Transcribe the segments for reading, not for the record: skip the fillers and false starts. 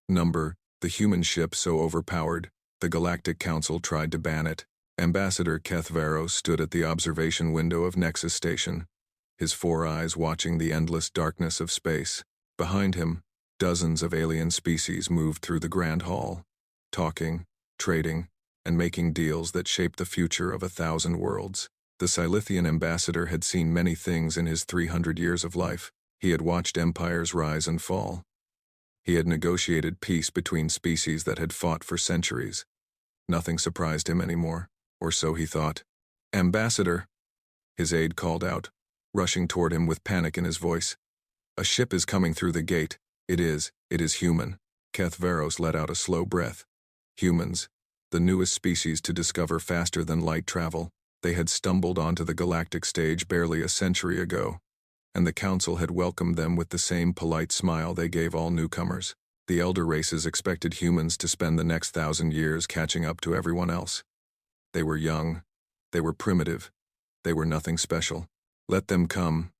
Number, the human ship so overpowered, the Galactic Council tried to ban it. Ambassador Kethvaros stood at the observation window of Nexus Station, his four eyes watching the endless darkness of space. Behind him, dozens of alien species moved through the Grand Hall, talking, trading, and making deals that shaped the future of 1,000 worlds. The Silithian ambassador had seen many things in his 300 years of life. He had watched empires rise and fall. He had negotiated peace between species that had fought for centuries. Nothing surprised him anymore, or so he thought. "Ambassador," his aide called out, rushing toward him with panic in his voice. "A ship is coming through the gate. It is human." Kethvaros let out a slow breath. Humans, the newest species to discover faster than light travel. They had stumbled onto the galactic stage barely a century ago, and the Council had welcomed them with the same polite smile they gave all newcomers. The elder races expected humans to spend the next 1,000 years catching up to everyone else. They were young, they were primitive, they were nothing special. "Let them come,"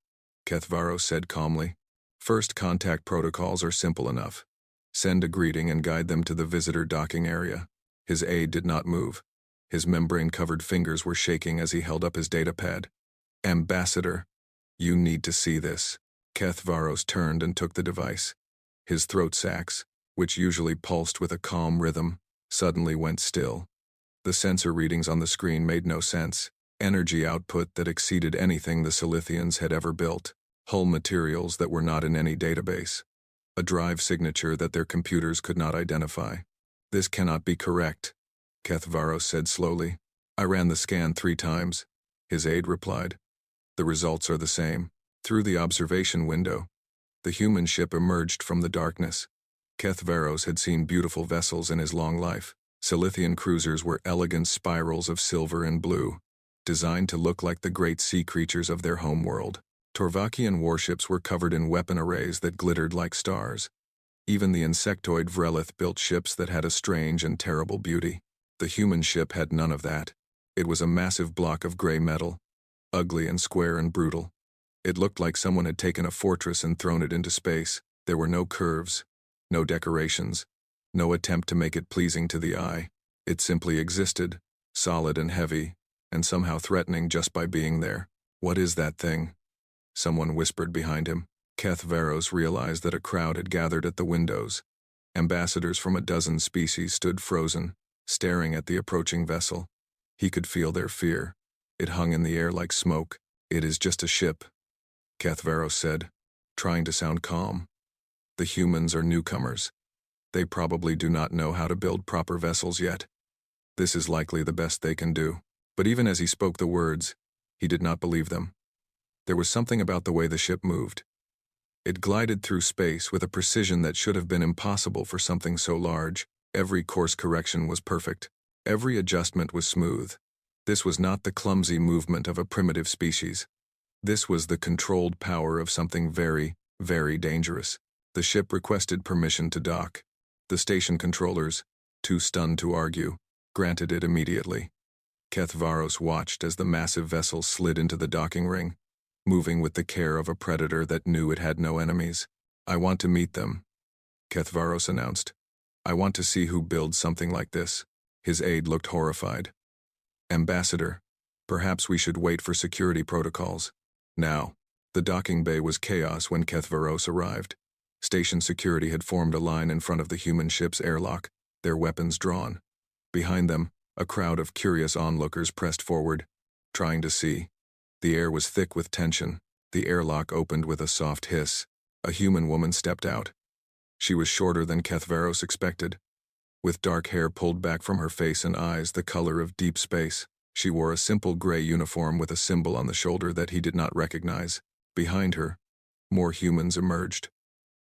Kethvaros said calmly. "First contact protocols are simple enough. Send a greeting and guide them to the visitor docking area." His aide did not move. His membrane-covered fingers were shaking as he held up his datapad. "Ambassador, you need to see this." Kethvaros turned and took the device. His throat sacs, which usually pulsed with a calm rhythm, suddenly went still. The sensor readings on the screen made no sense. Energy output that exceeded anything the Silithians had ever built. Hull materials that were not in any database. A drive signature that their computers could not identify. "This cannot be correct," Kethvaros said slowly. "I ran the scan 3 times," his aide replied. "The results are the same." Through the observation window, the human ship emerged from the darkness. Kethvaros had seen beautiful vessels in his long life. Silithian cruisers were elegant spirals of silver and blue, designed to look like the great sea creatures of their homeworld. Torvakian warships were covered in weapon arrays that glittered like stars. Even the insectoid Vrelith built ships that had a strange and terrible beauty. The human ship had none of that. It was a massive block of gray metal, ugly and square and brutal. It looked like someone had taken a fortress and thrown it into space. There were no curves, no decorations, no attempt to make it pleasing to the eye. It simply existed, solid and heavy, and somehow threatening just by being there. "What is that thing?" someone whispered behind him. Kethvaros realized that a crowd had gathered at the windows. Ambassadors from a dozen species stood frozen, staring at the approaching vessel. He could feel their fear. It hung in the air like smoke. "It is just a ship," Kethvaros said, trying to sound calm. "The humans are newcomers. They probably do not know how to build proper vessels yet. This is likely the best they can do." But even as he spoke the words, he did not believe them. There was something about the way the ship moved. It glided through space with a precision that should have been impossible for something so large. Every course correction was perfect. Every adjustment was smooth. This was not the clumsy movement of a primitive species. This was the controlled power of something very, very dangerous. The ship requested permission to dock. The station controllers, too stunned to argue, granted it immediately. Kethvaros watched as the massive vessel slid into the docking ring, moving with the care of a predator that knew it had no enemies. "I want to meet them," Kethvaros announced. "I want to see who builds something like this." His aide looked horrified. "Ambassador, perhaps we should wait for security protocols." Now, the docking bay was chaos when Kethvaros arrived. Station security had formed a line in front of the human ship's airlock, their weapons drawn. Behind them, a crowd of curious onlookers pressed forward, trying to see. The air was thick with tension. The airlock opened with a soft hiss. A human woman stepped out. She was shorter than Kethvaros expected, with dark hair pulled back from her face and eyes the color of deep space. She wore a simple gray uniform with a symbol on the shoulder that he did not recognize. Behind her, more humans emerged,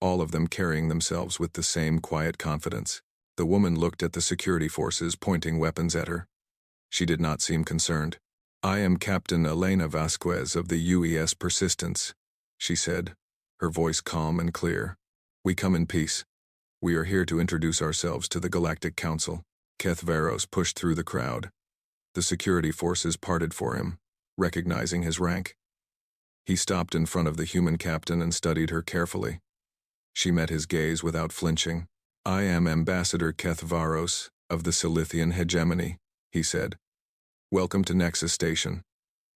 all of them carrying themselves with the same quiet confidence. The woman looked at the security forces pointing weapons at her. She did not seem concerned. "I am Captain Elena Vasquez of the UES Persistence," she said, her voice calm and clear. "We come in peace. We are here to introduce ourselves to the Galactic Council." Kethvaros pushed through the crowd. The security forces parted for him, recognizing his rank. He stopped in front of the human captain and studied her carefully. She met his gaze without flinching. I am Ambassador Kethvaros of the Silithian hegemony, he said. Welcome to Nexus Station.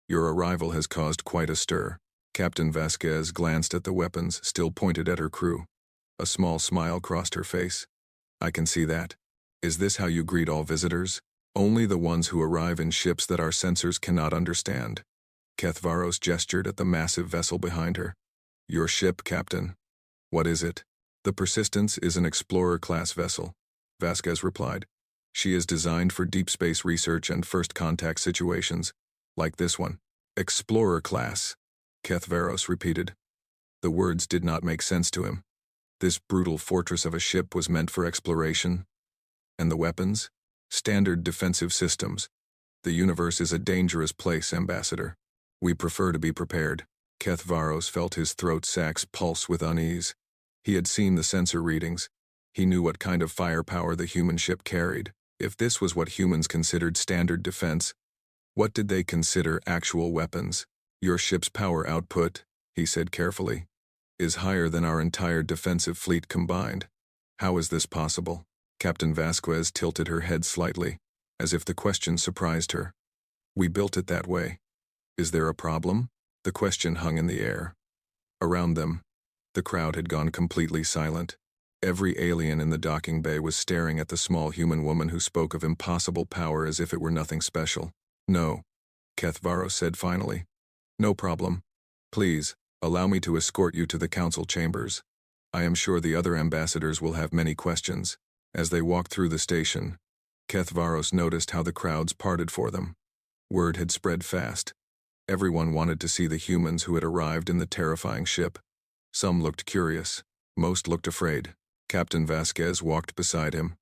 Your arrival has caused quite a stir. Captain Vasquez glanced at the weapons still pointed at her crew. A small smile crossed her face. I can see that. Is this how you greet all visitors? Only the ones who arrive in ships that our sensors cannot understand. Kethvaros gestured at the massive vessel behind her. Your ship, Captain. What is it? The Persistence is an explorer-class vessel, Vasquez replied. She is designed for deep space research and first contact situations, like this one. Explorer class, Kethvaros repeated. The words did not make sense to him. This brutal fortress of a ship was meant for exploration. And the weapons? Standard defensive systems. The universe is a dangerous place, Ambassador. We prefer to be prepared. Kethvaros felt his throat sacs pulse with unease. He had seen the sensor readings. He knew what kind of firepower the human ship carried. If this was what humans considered standard defense, what did they consider actual weapons? Your ship's power output, he said carefully, is higher than our entire defensive fleet combined. How is this possible? Captain Vasquez tilted her head slightly, as if the question surprised her. We built it that way. Is there a problem? The question hung in the air. Around them, the crowd had gone completely silent. Every alien in the docking bay was staring at the small human woman who spoke of impossible power as if it were nothing special. No, Kethvaros said finally. No problem. Please, allow me to escort you to the council chambers. I am sure the other ambassadors will have many questions. As they walked through the station, Kethvaros noticed how the crowds parted for them. Word had spread fast. Everyone wanted to see the humans who had arrived in the terrifying ship. Some looked curious. Most looked afraid. Captain Vasquez walked beside him,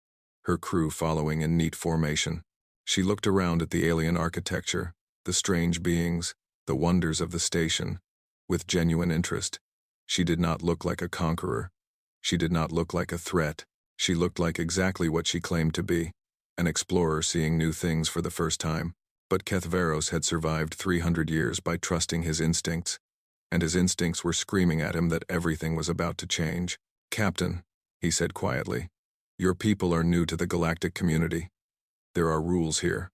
her crew following in neat formation. She looked around at the alien architecture, the strange beings, the wonders of the station, with genuine interest. She did not look like a conqueror. She did not look like a threat. She looked like exactly what she claimed to be, an explorer seeing new things for the first time. But Kethvaros had survived 300 years by trusting his instincts, and his instincts were screaming at him that everything was about to change. Captain, he said quietly, your people are new to the galactic community. There are rules here,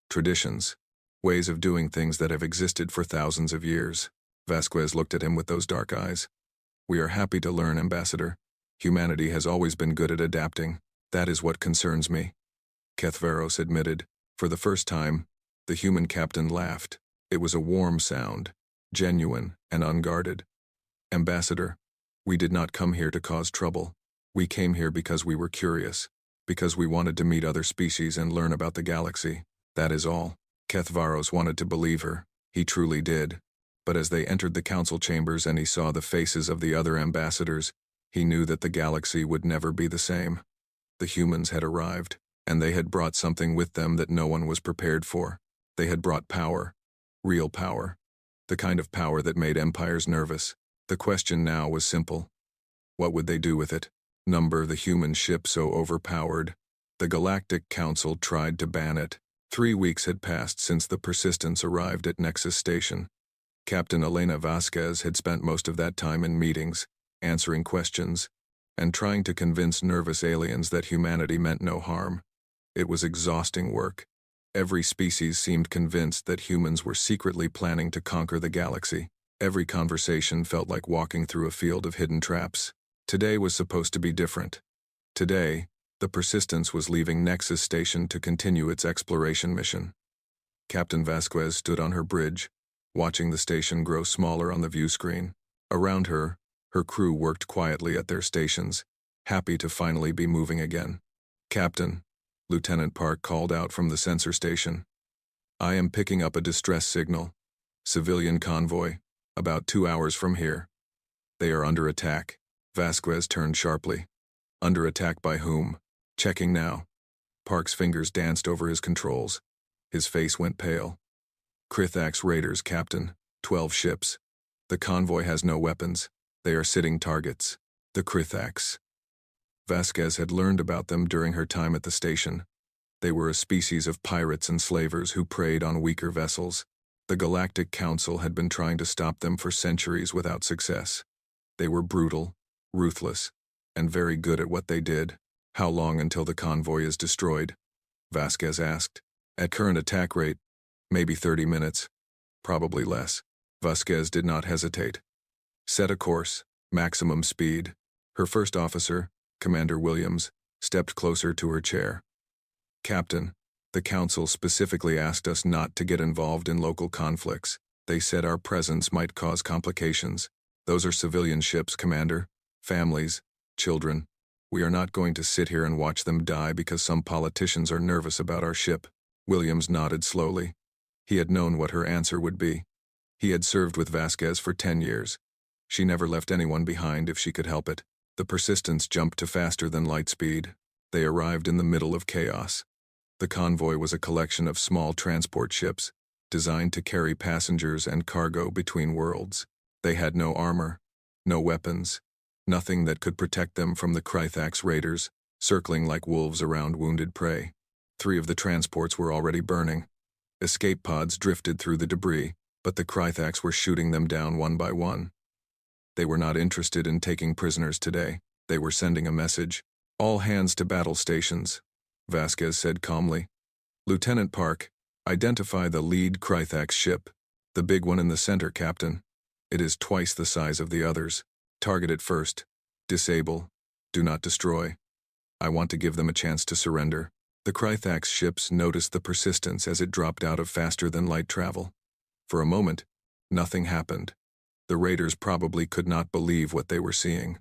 traditions, ways of doing things that have existed for thousands of years. Vasquez looked at him with those dark eyes. We are happy to learn, Ambassador. Humanity has always been good at adapting. That is what concerns me. Kethvaros admitted. For the first time, the human captain laughed. It was a warm sound, genuine and unguarded. Ambassador, we did not come here to cause trouble. We came here because we were curious, because we wanted to meet other species and learn about the galaxy. That is all. Kethvaros wanted to believe her. He truly did. But as they entered the council chambers and he saw the faces of the other ambassadors, he knew that the galaxy would never be the same. The humans had arrived, and they had brought something with them that no one was prepared for. They had brought power. Real power. The kind of power that made empires nervous. The question now was simple. What would they do with it? Number the human ship so overpowered. The Galactic Council tried to ban it. 3 weeks had passed since the Persistence arrived at Nexus Station. Captain Elena Vasquez had spent most of that time in meetings, answering questions, and trying to convince nervous aliens that humanity meant no harm. It was exhausting work. Every species seemed convinced that humans were secretly planning to conquer the galaxy. Every conversation felt like walking through a field of hidden traps. Today was supposed to be different. Today, the Persistence was leaving Nexus Station to continue its exploration mission. Captain Vasquez stood on her bridge, watching the station grow smaller on the view screen. Around her, her crew worked quietly at their stations, happy to finally be moving again. Captain, Lieutenant Park called out from the sensor station. I am picking up a distress signal. Civilian convoy, about 2 hours from here. They are under attack. Vasquez turned sharply. Under attack by whom? Checking now. Park's fingers danced over his controls. His face went pale. Krithax raiders, Captain. 12 ships. The convoy has no weapons. They are sitting targets. The Krithax. Vasquez had learned about them during her time at the station. They were a species of pirates and slavers who preyed on weaker vessels. The Galactic Council had been trying to stop them for centuries without success. They were brutal, ruthless, and very good at what they did. How long until the convoy is destroyed? Vasquez asked. At current attack rate, maybe 30 minutes. Probably less. Vasquez did not hesitate. Set a course, maximum speed. Her first officer, Commander Williams, stepped closer to her chair. Captain, the Council specifically asked us not to get involved in local conflicts. They said our presence might cause complications. Those are civilian ships, Commander. Families, children. We are not going to sit here and watch them die because some politicians are nervous about our ship. Williams nodded slowly. He had known what her answer would be. He had served with Vasquez for 10 years. She never left anyone behind if she could help it. The Persistence jumped to faster than light speed. They arrived in the middle of chaos. The convoy was a collection of small transport ships, designed to carry passengers and cargo between worlds. They had no armor, no weapons, nothing that could protect them from the Krythax raiders, circling like wolves around wounded prey. 3 of the transports were already burning. Escape pods drifted through the debris, but the Krythax were shooting them down one by one. They were not interested in taking prisoners today. They were sending a message. All hands to battle stations, Vasquez said calmly. Lieutenant Park, identify the lead Krythax ship. The big one in the center, Captain. It is twice the size of the others. Target it first. Disable. Do not destroy. I want to give them a chance to surrender. The Krythax ships noticed the Persistence as it dropped out of faster-than-light travel. For a moment, nothing happened. The raiders probably could not believe what they were seeing.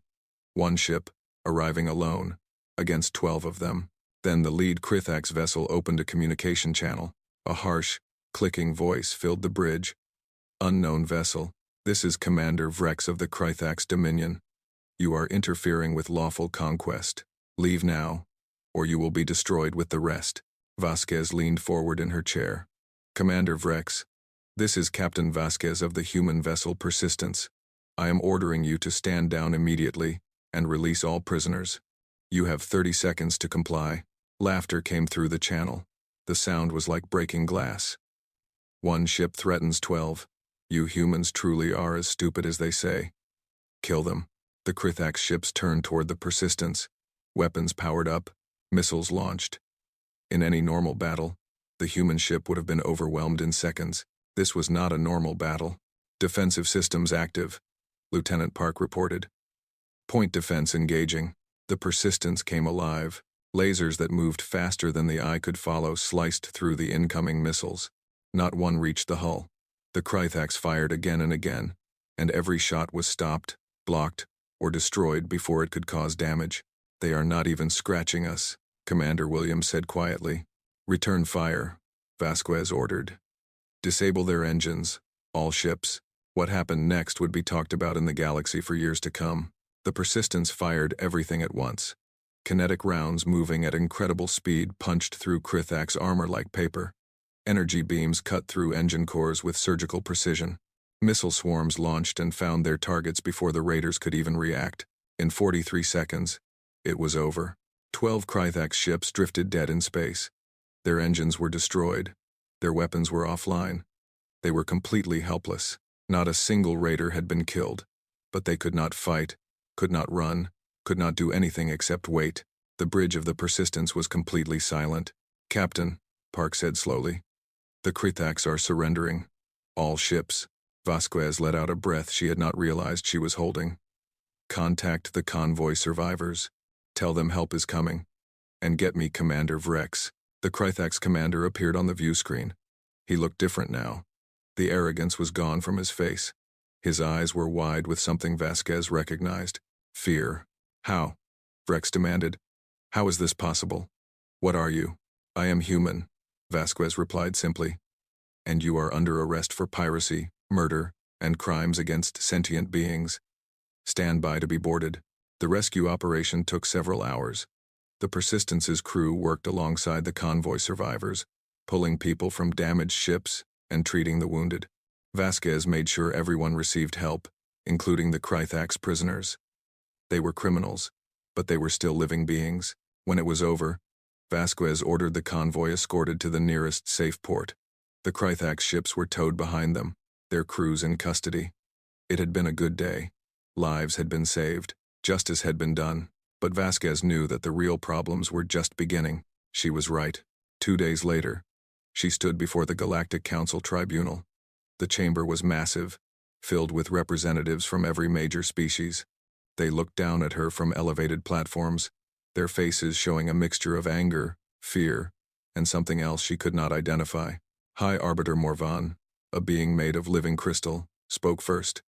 One ship, arriving alone, against 12 of them. Then the lead Krythax vessel opened a communication channel. A harsh, clicking voice filled the bridge. Unknown vessel. This is Commander Vrex of the Krythax Dominion. You are interfering with lawful conquest. Leave now, or you will be destroyed with the rest. Vasquez leaned forward in her chair. Commander Vrex, this is Captain Vasquez of the human vessel Persistence. I am ordering you to stand down immediately and release all prisoners. You have 30 seconds to comply. Laughter came through the channel. The sound was like breaking glass. One ship threatens 12. You humans truly are as stupid as they say. Kill them. The Krythax ships turned toward the Persistence. Weapons powered up, missiles launched. In any normal battle, the human ship would have been overwhelmed in seconds. This was not a normal battle. Defensive systems active, Lieutenant Park reported. Point defense engaging. The Persistence came alive. Lasers that moved faster than the eye could follow sliced through the incoming missiles. Not one reached the hull. The Krythax fired again and again, and every shot was stopped, blocked, or destroyed before it could cause damage. They are not even scratching us, Commander Williams said quietly. Return fire, Vasquez ordered. Disable their engines, all ships. What happened next would be talked about in the galaxy for years to come. The Persistence fired everything at once. Kinetic rounds moving at incredible speed punched through Krythax armor like paper. Energy beams cut through engine cores with surgical precision. Missile swarms launched and found their targets before the raiders could even react. In 43 seconds, it was over. 12 Krythax ships drifted dead in space. Their engines were destroyed. Their weapons were offline. They were completely helpless. Not a single raider had been killed. But they could not fight, could not run, could not do anything except wait. The bridge of the Persistence was completely silent. Captain, Park said slowly. The Krythax are surrendering. All ships. Vasquez let out a breath she had not realized she was holding. Contact the convoy survivors. Tell them help is coming. And get me Commander Vrex. The Krythax commander appeared on the view screen. He looked different now. The arrogance was gone from his face. His eyes were wide with something Vasquez recognized. Fear. How? Vrex demanded. How is this possible? What are you? I am human, Vasquez replied simply. And you are under arrest for piracy, murder, and crimes against sentient beings. Stand by to be boarded. The rescue operation took several hours. The Persistence's crew worked alongside the convoy survivors, pulling people from damaged ships and treating the wounded. Vasquez made sure everyone received help, including the Krythax prisoners. They were criminals, but they were still living beings. When it was over, Vasquez ordered the convoy escorted to the nearest safe port. The Krythax ships were towed behind them, their crews in custody. It had been a good day. Lives had been saved. Justice had been done. But Vasquez knew that the real problems were just beginning. She was right. 2 days later, she stood before the Galactic Council Tribunal. The chamber was massive, filled with representatives from every major species. They looked down at her from elevated platforms, their faces showing a mixture of anger, fear, and something else she could not identify. High Arbiter Morvan, a being made of living crystal, spoke first.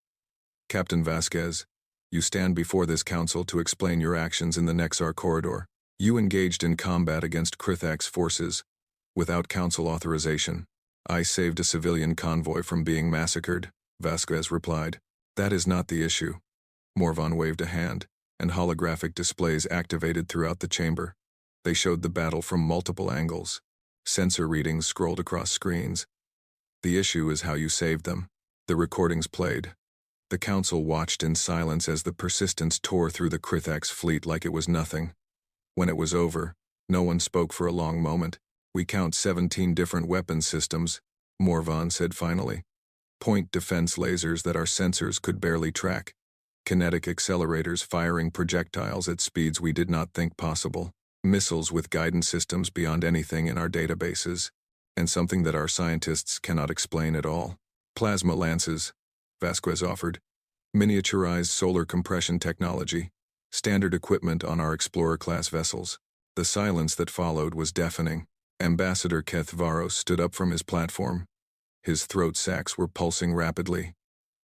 Captain Vasquez, you stand before this council to explain your actions in the Nexar corridor. You engaged in combat against Krithak's forces, without council authorization. I saved a civilian convoy from being massacred, Vasquez replied. That is not the issue. Morvan waved a hand, and holographic displays activated throughout the chamber. They showed the battle from multiple angles. Sensor readings scrolled across screens. The issue is how you saved them. The recordings played. The council watched in silence as the Persistence tore through the Krithak's fleet like it was nothing. When it was over, no one spoke for a long moment. We count 17 different weapon systems, Morvan said finally. Point defense lasers that our sensors could barely track. Kinetic accelerators firing projectiles at speeds we did not think possible. Missiles with guidance systems beyond anything in our databases. And something that our scientists cannot explain at all. Plasma lances, Vasquez offered. Miniaturized solar compression technology. Standard equipment on our Explorer-class vessels. The silence that followed was deafening. Ambassador Kethvaros stood up from his platform. His throat sacs were pulsing rapidly.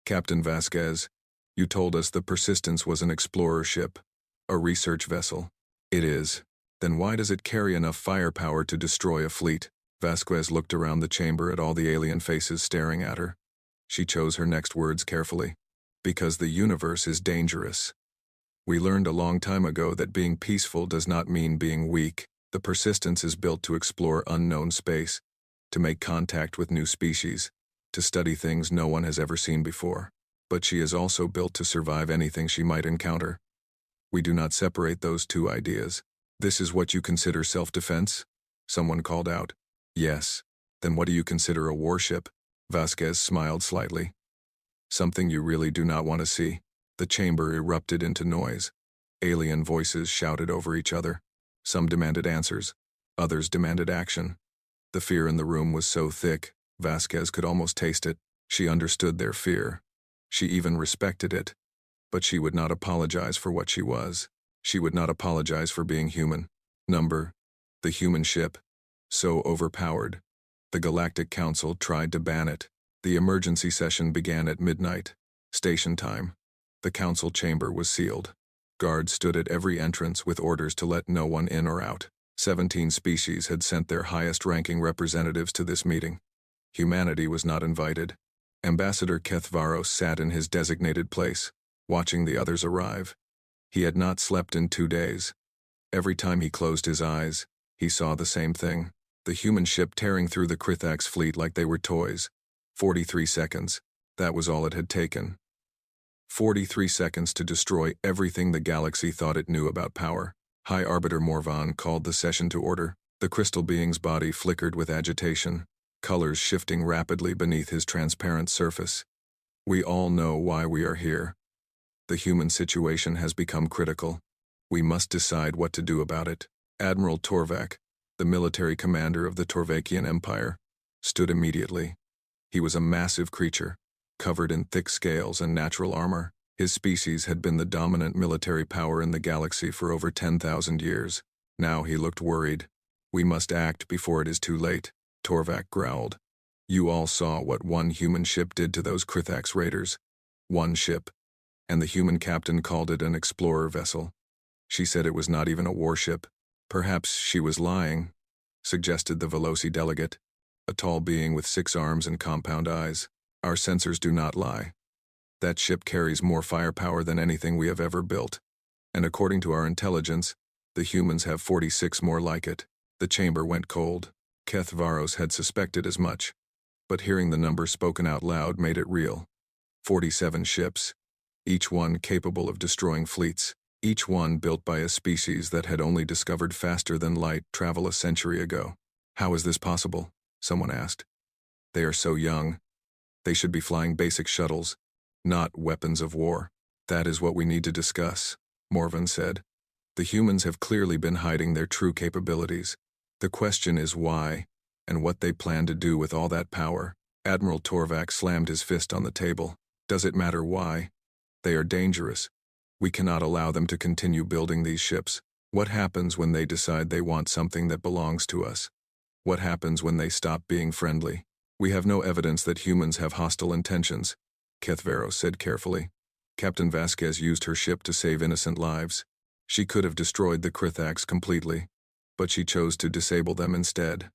Captain Vasquez, you told us the Persistence was an explorer ship, a research vessel. It is. Then why does it carry enough firepower to destroy a fleet? Vasquez looked around the chamber at all the alien faces staring at her. She chose her next words carefully. Because the universe is dangerous. We learned a long time ago that being peaceful does not mean being weak. The Persistence is built to explore unknown space, to make contact with new species, to study things no one has ever seen before. But she is also built to survive anything she might encounter. We do not separate those two ideas. This is what you consider self-defense? Someone called out. Yes. Then what do you consider a warship? Vasquez smiled slightly. Something you really do not want to see. The chamber erupted into noise. Alien voices shouted over each other. Some demanded answers. Others demanded action. The fear in the room was so thick, Vasquez could almost taste it. She understood their fear. She even respected it. But she would not apologize for what she was. She would not apologize for being human. The human ship. So overpowered. The Galactic Council tried to ban it. The emergency session began at midnight. Station time. The council chamber was sealed. Guards stood at every entrance with orders to let no one in or out. 17 species had sent their highest-ranking representatives to this meeting. Humanity was not invited. Ambassador Kethvaros sat in his designated place, watching the others arrive. He had not slept in 2 days. Every time he closed his eyes, he saw the same thing. The human ship tearing through the Krithak's fleet like they were toys. 43 seconds. That was all it had taken. 43 seconds to destroy everything the galaxy thought it knew about power. High Arbiter Morvan called the session to order. The crystal being's body flickered with agitation, colors shifting rapidly beneath his transparent surface. We all know why we are here. The human situation has become critical. We must decide what to do about it. Admiral Torvak, the military commander of the Torvakian Empire, stood immediately. He was a massive creature, covered in thick scales and natural armor. His species had been the dominant military power in the galaxy for over 10,000 years. Now he looked worried. We must act before it is too late, Torvak growled. You all saw what one human ship did to those Krithak's raiders. One ship. And the human captain called it an explorer vessel. She said it was not even a warship. Perhaps she was lying, suggested the Veloci delegate, a tall being with 6 arms and compound eyes. Our sensors do not lie. That ship carries more firepower than anything we have ever built. And according to our intelligence, the humans have 46 more like it. The chamber went cold. Kethvaros had suspected as much. But hearing the number spoken out loud made it real. 47 ships. Each one capable of destroying fleets. Each one built by a species that had only discovered faster-than-light travel a century ago. How is this possible? Someone asked. They are so young. They should be flying basic shuttles, not weapons of war. That is what we need to discuss, Morvan said. The humans have clearly been hiding their true capabilities. The question is why, and what they plan to do with all that power. Admiral Torvak slammed his fist on the table. Does it matter why? They are dangerous. We cannot allow them to continue building these ships. What happens when they decide they want something that belongs to us? What happens when they stop being friendly? We have no evidence that humans have hostile intentions, Kethvaros said carefully. Captain Vasquez used her ship to save innocent lives. She could have destroyed the Krithaks completely, but she chose to disable them instead.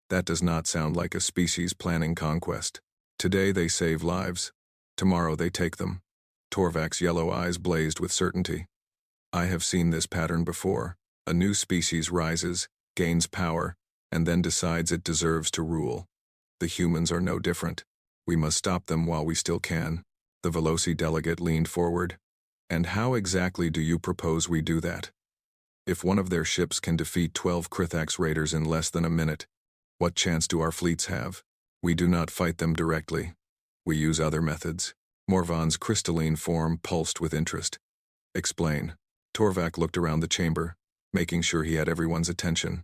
That does not sound like a species planning conquest. Today they save lives. Tomorrow they take them. Torvak's yellow eyes blazed with certainty. I have seen this pattern before. A new species rises, gains power, and then decides it deserves to rule. The humans are no different. We must stop them while we still can. The Veloci delegate leaned forward. And how exactly do you propose we do that? If one of their ships can defeat 12 Krithaks raiders in less than a minute, what chance do our fleets have? We do not fight them directly. We use other methods. Morvan's crystalline form pulsed with interest. Explain. Torvak looked around the chamber, making sure he had everyone's attention.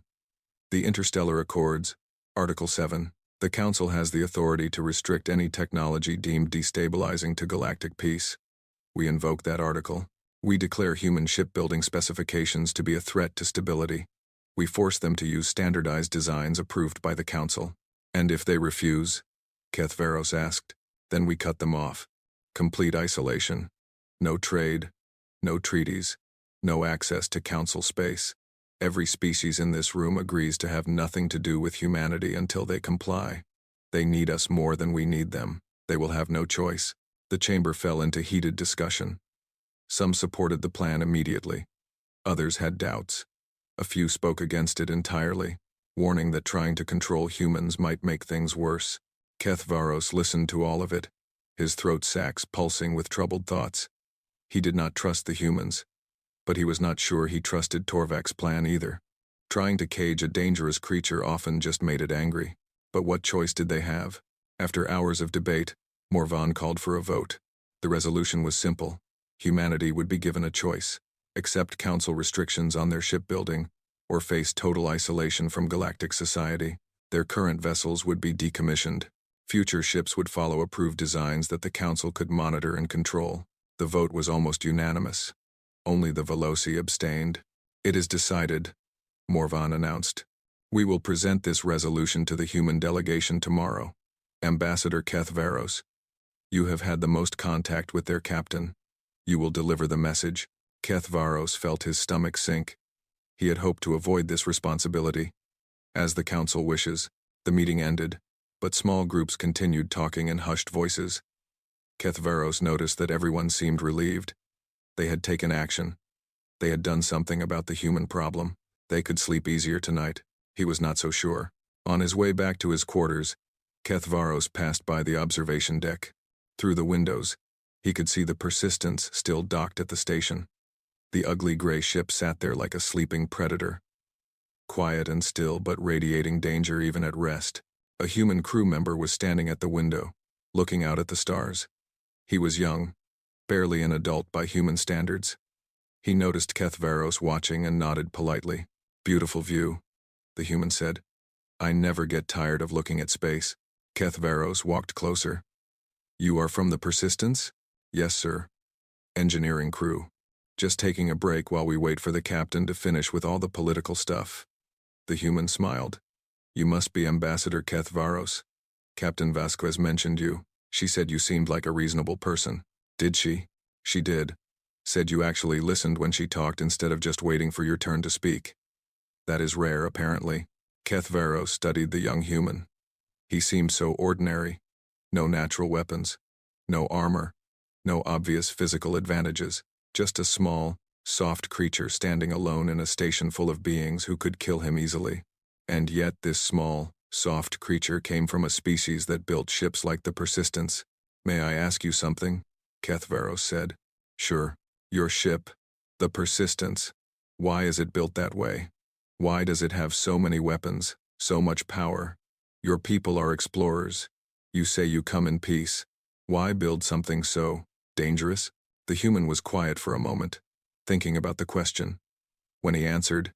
The Interstellar Accords, Article 7. The Council has the authority to restrict any technology deemed destabilizing to galactic peace. We invoke that article. We declare human shipbuilding specifications to be a threat to stability. We force them to use standardized designs approved by the Council. And if they refuse, Kethvaros asked, then we cut them off. Complete isolation. No trade, no treaties, no access to Council space. Every species in this room agrees to have nothing to do with humanity until they comply. They need us more than we need them. They will have no choice. The chamber fell into heated discussion. Some supported the plan immediately. Others had doubts. A few spoke against it entirely, warning that trying to control humans might make things worse. Kethvaros listened to all of it, his throat sacs pulsing with troubled thoughts. He did not trust the humans, but he was not sure he trusted Torvak's plan either. Trying to cage a dangerous creature often just made it angry. But what choice did they have? After hours of debate, Morvan called for a vote. The resolution was simple. Humanity would be given a choice: accept Council restrictions on their shipbuilding, or face total isolation from galactic society. Their current vessels would be decommissioned. Future ships would follow approved designs that the Council could monitor and control. The vote was almost unanimous. Only the Veloci abstained. It is decided, Morvan announced. We will present this resolution to the human delegation tomorrow. Ambassador Kethvaros, you have had the most contact with their captain. You will deliver the message. Kethvaros felt his stomach sink. He had hoped to avoid this responsibility. As the Council wishes, the meeting ended, but small groups continued talking in hushed voices. Kethvaros noticed that everyone seemed relieved. They had taken action. They had done something about the human problem. They could sleep easier tonight. He was not so sure. On his way back to his quarters, Kethvaros passed by the observation deck. Through the windows, he could see the Persistence still docked at the station. The ugly gray ship sat there like a sleeping predator. Quiet and still, but radiating danger even at rest. A human crew member was standing at the window, looking out at the stars. He was young, barely an adult by human standards. He noticed Kethvaros watching and nodded politely. Beautiful view, the human said. I never get tired of looking at space. Kethvaros walked closer. You are from the Persistence? Yes, sir. Engineering crew. Just taking a break while we wait for the captain to finish with all the political stuff. The human smiled. You must be Ambassador Kethvaros. Captain Vasquez mentioned you. She said you seemed like a reasonable person. Did she? She did. Said you actually listened when she talked instead of just waiting for your turn to speak. That is rare, apparently. Kethvaros studied the young human. He seemed so ordinary. No natural weapons. No armor. No obvious physical advantages. Just a small, soft creature standing alone in a station full of beings who could kill him easily. And yet this small, soft creature came from a species that built ships like the Persistence. May I ask you something? Kethvaros said. Sure. Your ship, the Persistence. Why is it built that way? Why does it have so many weapons, so much power? Your people are explorers. You say you come in peace. Why build something so dangerous? The human was quiet for a moment, thinking about the question. When he answered,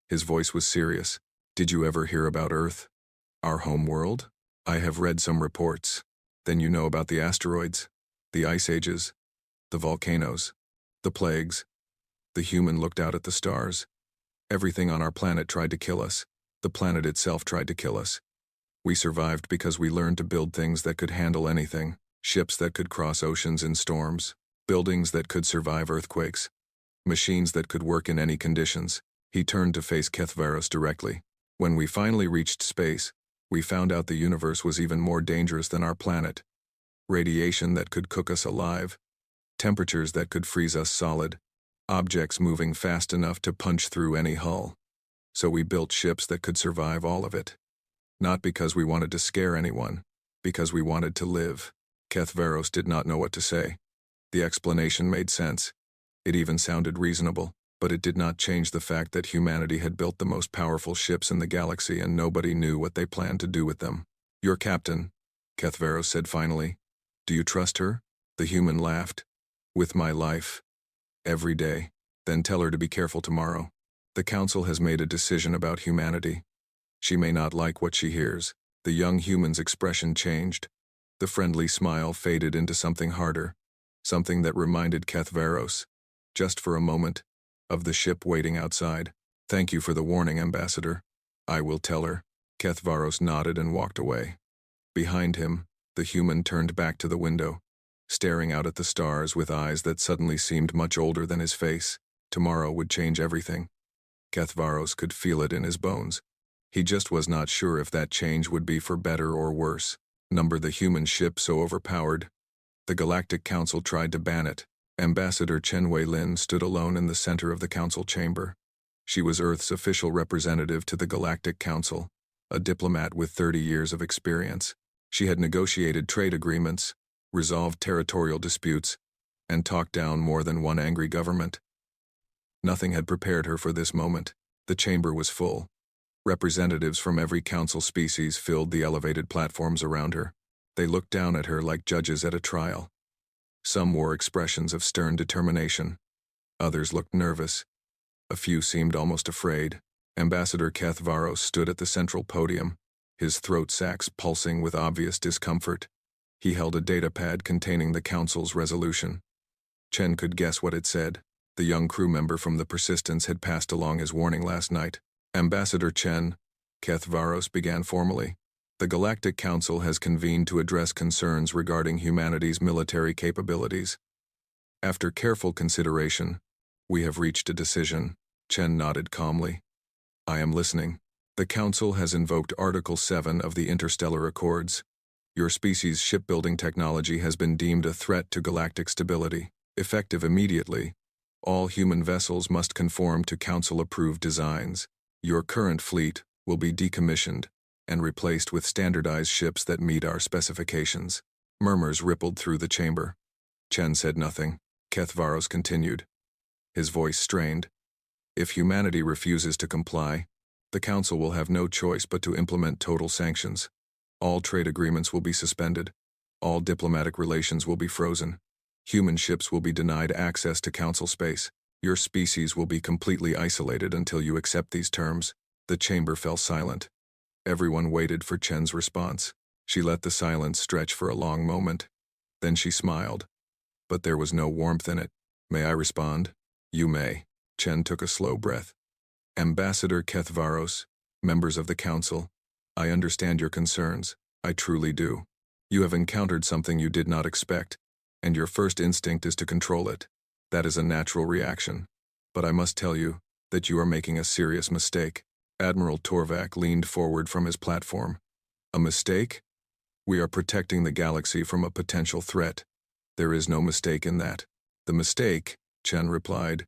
his voice was serious. Did you ever hear about Earth? Our home world? I have read some reports. Then you know about the asteroids, the ice ages, the volcanoes, the plagues. The human looked out at the stars. Everything on our planet tried to kill us. The planet itself tried to kill us. We survived because we learned to build things that could handle anything, ships that could cross oceans in storms, buildings that could survive earthquakes, machines that could work in any conditions. He turned to face Kethvaros directly. When we finally reached space, we found out the universe was even more dangerous than our planet. Radiation that could cook us alive, temperatures that could freeze us solid, objects moving fast enough to punch through any hull. So we built ships that could survive all of it. Not because we wanted to scare anyone, because we wanted to live. Kethvaros did not know what to say. The explanation made sense. It even sounded reasonable, but it did not change the fact that humanity had built the most powerful ships in the galaxy and nobody knew what they planned to do with them. Your captain, Kethvaros said finally. Do you trust her? The human laughed. With my life. Every day. Then tell her to be careful tomorrow. The council has made a decision about humanity. She may not like what she hears. The young human's expression changed. The friendly smile faded into something harder, something that reminded Kethvaros, just for a moment, of the ship waiting outside. Thank you for the warning, Ambassador. I will tell her. Kethvaros nodded and walked away. Behind him, the human turned back to the window, staring out at the stars with eyes that suddenly seemed much older than his face. Tomorrow would change everything. Kethvaros could feel it in his bones. He just was not sure if that change would be for better or worse. The human ship so overpowered. The Galactic Council tried to ban it. Ambassador Chen Wei-Lin stood alone in the center of the council chamber. She was Earth's official representative to the Galactic Council, a diplomat with 30 years of experience. She had negotiated trade agreements, resolved territorial disputes, and talked down more than one angry government. Nothing had prepared her for this moment. The chamber was full. Representatives from every council species filled the elevated platforms around her. They looked down at her like judges at a trial. Some wore expressions of stern determination. Others looked nervous. A few seemed almost afraid. Ambassador Kethvaros stood at the central podium, his throat sacs pulsing with obvious discomfort. He held a datapad containing the council's resolution. Chen could guess what it said. The young crew member from the Persistence had passed along his warning last night. Ambassador Chen, Kethvaros began formally. The Galactic Council has convened to address concerns regarding humanity's military capabilities. After careful consideration, we have reached a decision. Chen nodded calmly. I am listening. The Council has invoked Article 7 of the Interstellar Accords. Your species' shipbuilding technology has been deemed a threat to galactic stability. Effective immediately, all human vessels must conform to Council-approved designs. Your current fleet will be decommissioned and replaced with standardized ships that meet our specifications. Murmurs rippled through the chamber. Chen said nothing. Kethvaros continued, his voice strained. If humanity refuses to comply, the Council will have no choice but to implement total sanctions. All trade agreements will be suspended. All diplomatic relations will be frozen. Human ships will be denied access to Council space. Your species will be completely isolated until you accept these terms. The chamber fell silent. Everyone waited for Chen's response. She let the silence stretch for a long moment. Then she smiled. But there was no warmth in it. May I respond? You may. Chen took a slow breath. Ambassador Kethvaros, members of the Council, I understand your concerns. I truly do. You have encountered something you did not expect, and your first instinct is to control it. That is a natural reaction. But I must tell you that you are making a serious mistake. Admiral Torvak leaned forward from his platform. A mistake? We are protecting the galaxy from a potential threat. There is no mistake in that. The mistake, Chen replied,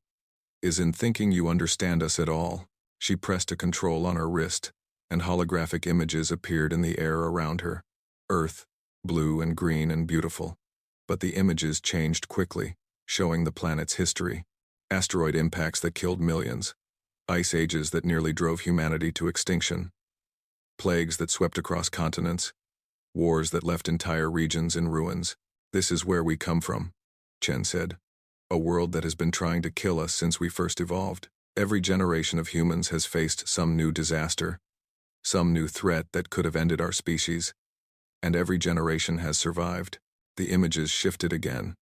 is in thinking you understand us at all. She pressed a control on her wrist, and holographic images appeared in the air around her. Earth, blue and green and beautiful. But the images changed quickly, showing the planet's history. Asteroid impacts that killed millions. Ice ages that nearly drove humanity to extinction. Plagues that swept across continents. Wars that left entire regions in ruins. This is where we come from, Chen said. A world that has been trying to kill us since we first evolved. Every generation of humans has faced some new disaster, some new threat that could have ended our species, and every generation has survived. The images shifted again.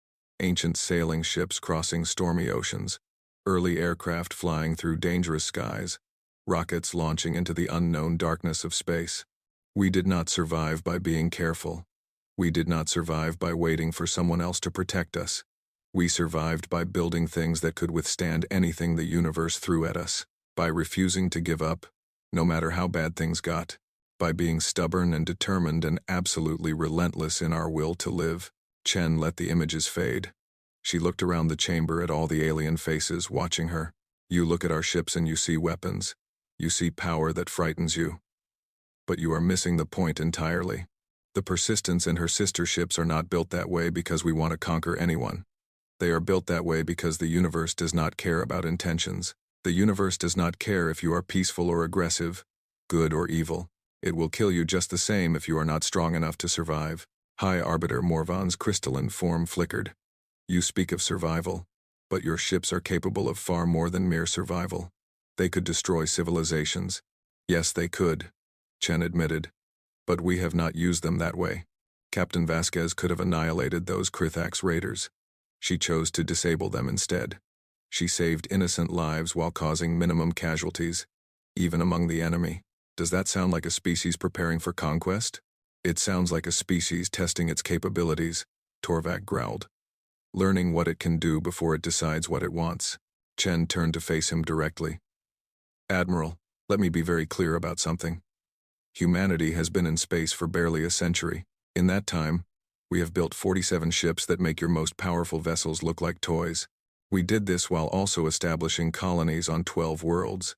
Ancient sailing ships crossing stormy oceans, early aircraft flying through dangerous skies, rockets launching into the unknown darkness of space. We did not survive by being careful. We did not survive by waiting for someone else to protect us. We survived by building things that could withstand anything the universe threw at us, by refusing to give up, no matter how bad things got, by being stubborn and determined and absolutely relentless in our will to live. Chen let the images fade. She looked around the chamber at all the alien faces watching her. You look at our ships and you see weapons. You see power that frightens you. But you are missing the point entirely. The Persistence and her sister ships are not built that way because we want to conquer anyone. They are built that way because the universe does not care about intentions. The universe does not care if you are peaceful or aggressive, good or evil. It will kill you just the same if you are not strong enough to survive. High Arbiter Morvan's crystalline form flickered. You speak of survival, but your ships are capable of far more than mere survival. They could destroy civilizations. Yes, they could, Chen admitted. But we have not used them that way. Captain Vasquez could have annihilated those Krithax raiders. She chose to disable them instead. She saved innocent lives while causing minimum casualties, even among the enemy. Does that sound like a species preparing for conquest? It sounds like a species testing its capabilities, Torvak growled. Learning what it can do before it decides what it wants. Chen turned to face him directly. Admiral, let me be very clear about something. Humanity has been in space for barely a century. In that time, we have built 47 ships that make your most powerful vessels look like toys. We did this while also establishing colonies on 12 worlds,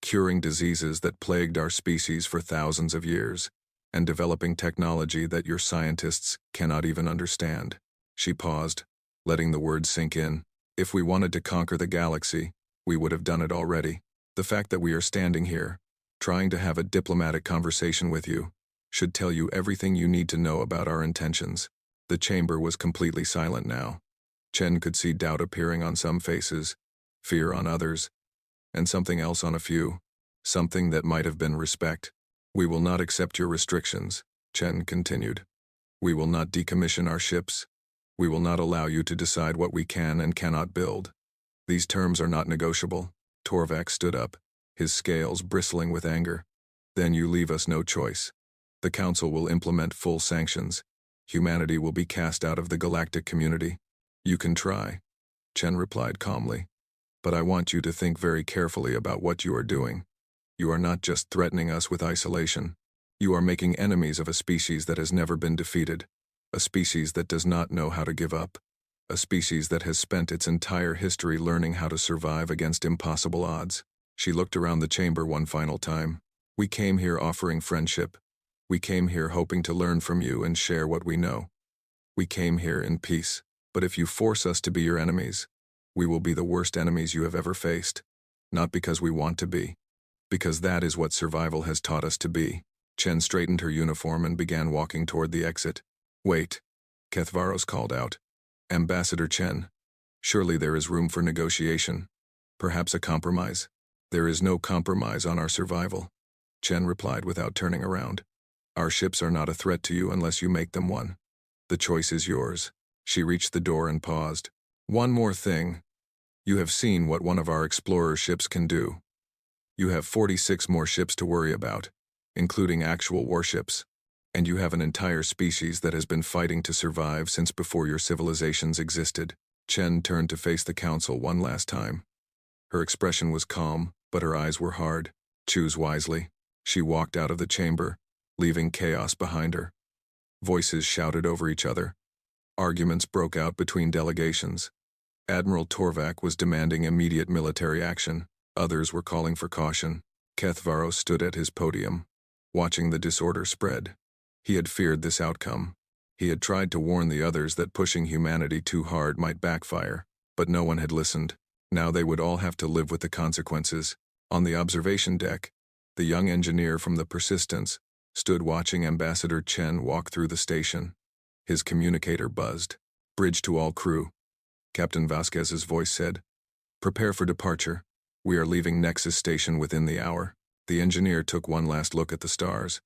curing diseases that plagued our species for thousands of years, and developing technology that your scientists cannot even understand. She paused, letting the words sink in. If we wanted to conquer the galaxy, we would have done it already. The fact that we are standing here, trying to have a diplomatic conversation with you, should tell you everything you need to know about our intentions. The chamber was completely silent now. Chen could see doubt appearing on some faces, fear on others, and something else on a few, something that might have been respect. We will not accept your restrictions, Chen continued. We will not decommission our ships. We will not allow you to decide what we can and cannot build. These terms are not negotiable. Torvak stood up, his scales bristling with anger. Then you leave us no choice. The Council will implement full sanctions. Humanity will be cast out of the galactic community. You can try, Chen replied calmly. But I want you to think very carefully about what you are doing. You are not just threatening us with isolation. You are making enemies of a species that has never been defeated, a species that does not know how to give up, a species that has spent its entire history learning how to survive against impossible odds. She looked around the chamber one final time. We came here offering friendship. We came here hoping to learn from you and share what we know. We came here in peace. But if you force us to be your enemies, we will be the worst enemies you have ever faced. Not because we want to be. Because that is what survival has taught us to be. Chen straightened her uniform and began walking toward the exit. Wait, Kethvaros called out. Ambassador Chen, surely there is room for negotiation. Perhaps a compromise. There is no compromise on our survival, Chen replied without turning around. Our ships are not a threat to you unless you make them one. The choice is yours. She reached the door and paused. One more thing. You have seen what one of our explorer ships can do. You have 46 more ships to worry about, including actual warships. And you have an entire species that has been fighting to survive since before your civilizations existed. Chen turned to face the Council one last time. Her expression was calm, but her eyes were hard. Choose wisely. She walked out of the chamber, leaving chaos behind her. Voices shouted over each other. Arguments broke out between delegations. Admiral Torvak was demanding immediate military action. Others were calling for caution. Kethvaros stood at his podium, watching the disorder spread. He had feared this outcome. He had tried to warn the others that pushing humanity too hard might backfire, but no one had listened. Now they would all have to live with the consequences. On the observation deck, the young engineer from the Persistence stood watching Ambassador Chen walk through the station. His communicator buzzed. Bridge to all crew. Captain Vasquez's voice said, Prepare for departure. We are leaving Nexus Station within the hour. The engineer took one last look at the stars.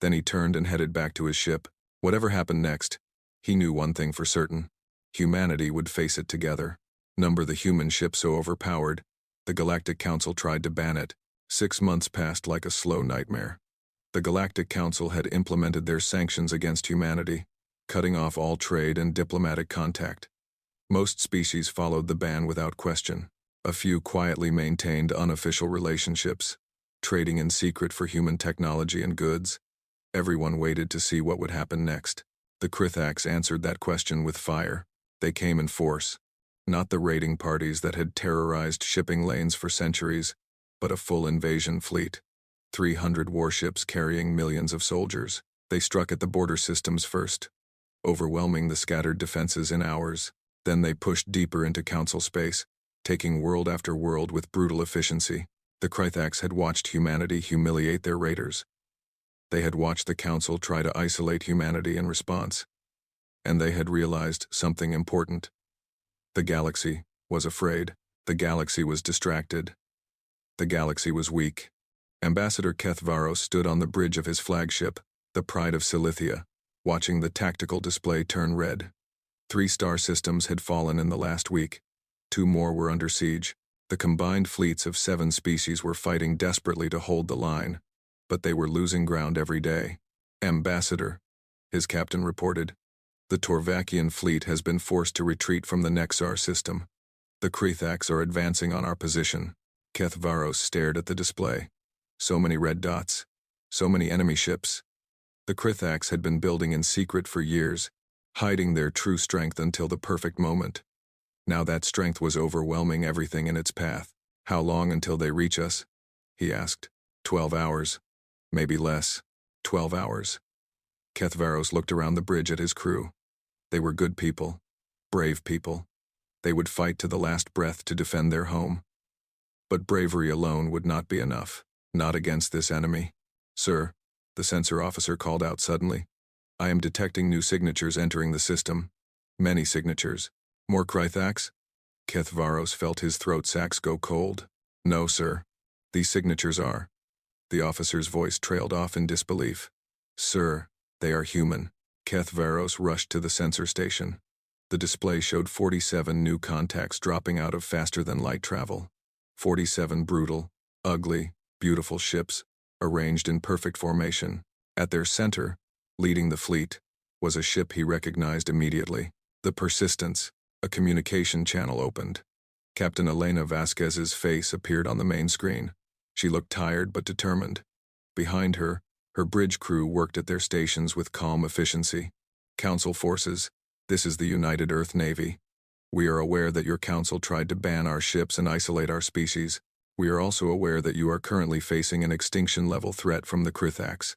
Then he turned and headed back to his ship. Whatever happened next, he knew one thing for certain. Humanity would face it together. Number the human ship so overpowered, the Galactic Council tried to ban it. 6 months passed like a slow nightmare. The Galactic Council had implemented their sanctions against humanity, cutting off all trade and diplomatic contact. Most species followed the ban without question. A few quietly maintained unofficial relationships, trading in secret for human technology and goods. Everyone waited to see what would happen next. The Krithax answered that question with fire. They came in force. Not the raiding parties that had terrorized shipping lanes for centuries, but a full invasion fleet. 300 warships carrying millions of soldiers. They struck at the border systems first, overwhelming the scattered defenses in hours. Then they pushed deeper into Council space, taking world after world with brutal efficiency. The Krithax had watched humanity humiliate their raiders. They had watched the Council try to isolate humanity in response. And they had realized something important. The galaxy was afraid. The galaxy was distracted. The galaxy was weak. Ambassador Kethvaros stood on the bridge of his flagship, the Pride of Silithia, watching the tactical display turn red. 3 star systems had fallen in the last week. 2 more were under siege. The combined fleets of 7 species were fighting desperately to hold the line, but they were losing ground every day. Ambassador, his captain reported, the Torvakian fleet has been forced to retreat from the Nexar system. The Krithax are advancing on our position. Kethvaros stared at the display. So many red dots. So many enemy ships. The Krithax had been building in secret for years, hiding their true strength until the perfect moment. Now that strength was overwhelming everything in its path. How long until they reach us? He asked. 12 hours. Maybe less. 12 hours. Kethvaros looked around the bridge at his crew. They were good people. Brave people. They would fight to the last breath to defend their home. But bravery alone would not be enough. Not against this enemy. Sir, the sensor officer called out suddenly. I am detecting new signatures entering the system. Many signatures. More Krithax? Kethvaros felt his throat sacs go cold. No, sir. These signatures are. The officer's voice trailed off in disbelief. Sir, they are human. Kethvaros rushed to the sensor station. The display showed 47 new contacts dropping out of faster-than-light travel. 47 brutal, ugly, beautiful ships, arranged in perfect formation. At their center, leading the fleet, was a ship he recognized immediately. The Persistence. A communication channel opened. Captain Elena Vasquez's face appeared on the main screen. She looked tired but determined. Behind her, her bridge crew worked at their stations with calm efficiency. Council forces, this is the United Earth Navy. We are aware that your council tried to ban our ships and isolate our species. We are also aware that you are currently facing an extinction-level threat from the Krithax.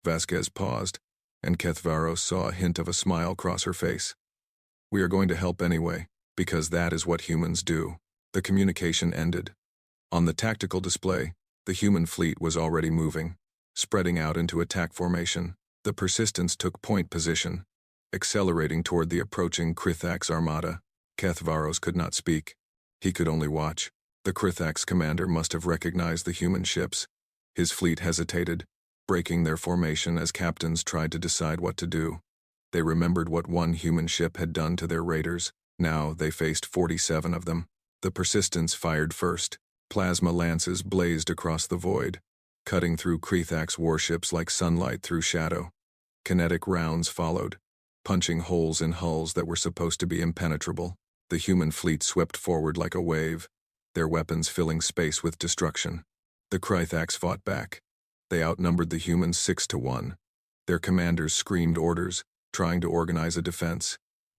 Vasquez paused, and Kethvaros saw a hint of a smile cross her face. We are going to help anyway, because that is what humans do. The communication ended. On the tactical display, the human fleet was already moving, spreading out into attack formation. The Persistence took point position, accelerating toward the approaching Krithax armada. Kethvaros could not speak. He could only watch. The Krithax commander must have recognized the human ships. His fleet hesitated, breaking their formation as captains tried to decide what to do. They remembered what one human ship had done to their raiders. Now they faced 47 of them. The Persistence fired first. Plasma lances blazed across the void, cutting through Krithax warships like sunlight through shadow. Kinetic rounds followed, punching holes in hulls that were supposed to be impenetrable. The human fleet swept forward like a wave, their weapons filling space with destruction. The Krithax fought back. They outnumbered the humans 6-1. Their commanders screamed orders, trying to organize a defense.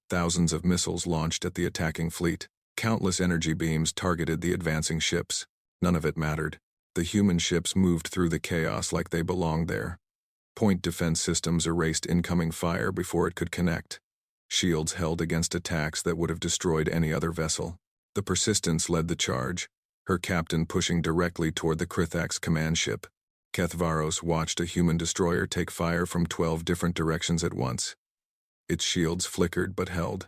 Thousands of missiles launched at the attacking fleet. Countless energy beams targeted the advancing ships. None of it mattered. The human ships moved through the chaos like they belonged there. Point defense systems erased incoming fire before it could connect. Shields held against attacks that would have destroyed any other vessel. The Persistence led the charge, her captain pushing directly toward the Krithax command ship. Kethvaros watched a human destroyer take fire from 12 different directions at once. Its shields flickered but held.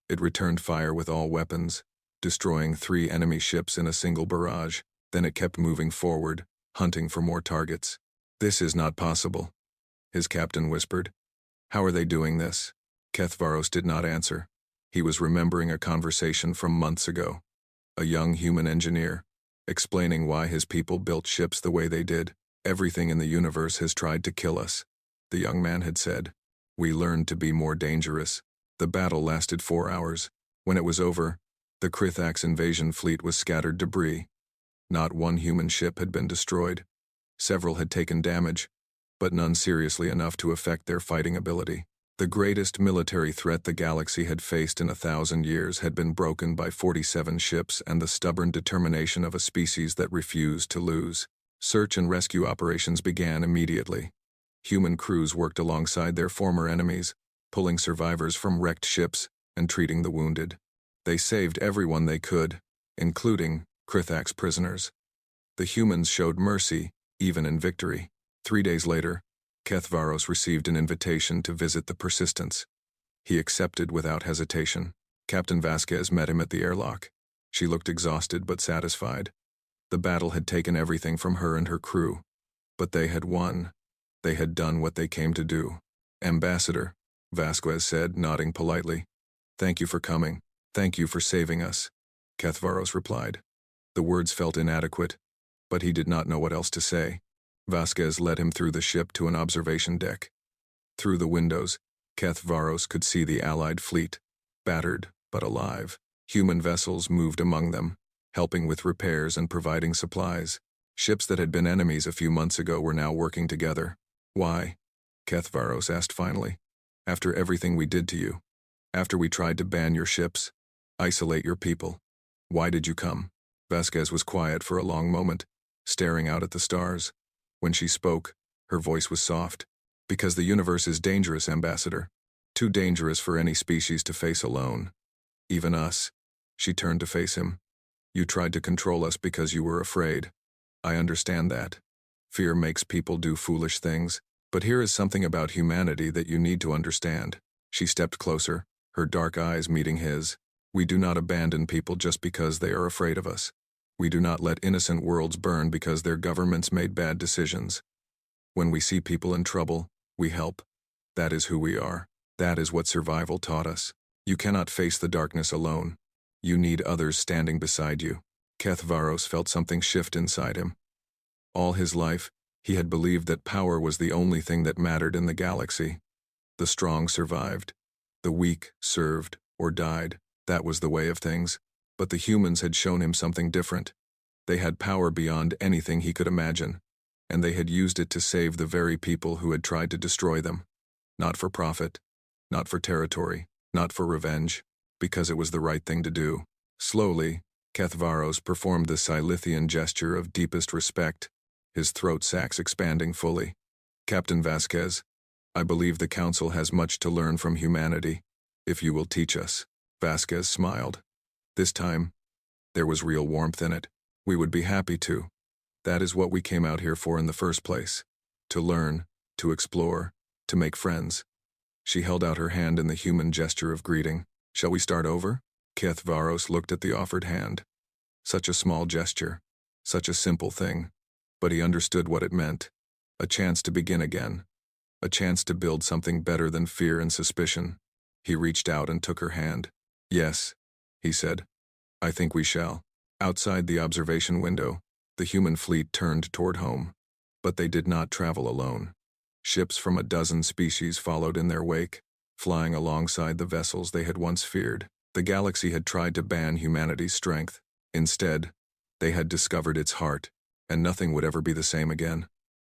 It returned fire with all weapons, destroying 3 enemy ships in a single barrage. Then it kept moving forward, hunting for more targets. "This is not possible," his captain whispered. "How are they doing this?" Kethvaros did not answer. He was remembering a conversation from months ago. A young human engineer, explaining why his people built ships the way they did. "Everything in the universe has tried to kill us," the young man had said. "We learned to be more dangerous." The battle lasted 4 hours. When it was over, the Krithax invasion fleet was scattered debris. Not one human ship had been destroyed. Several had taken damage, but none seriously enough to affect their fighting ability. The greatest military threat the galaxy had faced in 1,000 years had been broken by 47 ships and the stubborn determination of a species that refused to lose. Search and rescue operations began immediately. Human crews worked alongside their former enemies, pulling survivors from wrecked ships and treating the wounded. They saved everyone they could, including Krithax prisoners. The humans showed mercy, even in victory. 3 days later, Kethvaros received an invitation to visit the Persistence. He accepted without hesitation. Captain Vasquez met him at the airlock. She looked exhausted but satisfied. The battle had taken everything from her and her crew. But they had won. They had done what they came to do. "Ambassador," Vasquez said, nodding politely. "Thank you for coming. Thank you for saving us," Kethvaros replied. The words felt inadequate, but he did not know what else to say. Vasquez led him through the ship to an observation deck. Through the windows, Kethvaros could see the Allied fleet, battered but alive. Human vessels moved among them, helping with repairs and providing supplies. Ships that had been enemies a few months ago were now working together. "Why?" Kethvaros asked finally. "After everything we did to you, after we tried to ban your ships, isolate your people, why did you come?" Vasquez was quiet for a long moment, staring out at the stars. When she spoke, her voice was soft. "Because the universe is dangerous, Ambassador. Too dangerous for any species to face alone. Even us." She turned to face him. "You tried to control us because you were afraid. I understand that. Fear makes people do foolish things. But here is something about humanity that you need to understand." She stepped closer, her dark eyes meeting his. "We do not abandon people just because they are afraid of us. We do not let innocent worlds burn because their governments made bad decisions. When we see people in trouble, we help. That is who we are. That is what survival taught us. You cannot face the darkness alone. You need others standing beside you." Kethvaros felt something shift inside him. All his life, he had believed that power was the only thing that mattered in the galaxy. The strong survived. The weak served or died. That was the way of things. But the humans had shown him something different. They had power beyond anything he could imagine, and they had used it to save the very people who had tried to destroy them. Not for profit, not for territory, not for revenge, because it was the right thing to do. Slowly, Kethvaros performed the Silithian gesture of deepest respect, his throat sacs expanding fully. "Captain Vasquez, I believe the Council has much to learn from humanity, if you will teach us." Vasquez smiled. This time, there was real warmth in it. "We would be happy to. That is what we came out here for in the first place. To learn, to explore, to make friends." She held out her hand in the human gesture of greeting. "Shall we start over?" Kethvaros looked at the offered hand. Such a small gesture, such a simple thing, but he understood what it meant. A chance to begin again. A chance to build something better than fear and suspicion. He reached out and took her hand. "Yes," he said. "I think we shall." Outside the observation window, the human fleet turned toward home. But they did not travel alone. Ships from a dozen species followed in their wake, flying alongside the vessels they had once feared. The galaxy had tried to ban humanity's strength. Instead, they had discovered its heart, and nothing would ever be the same again.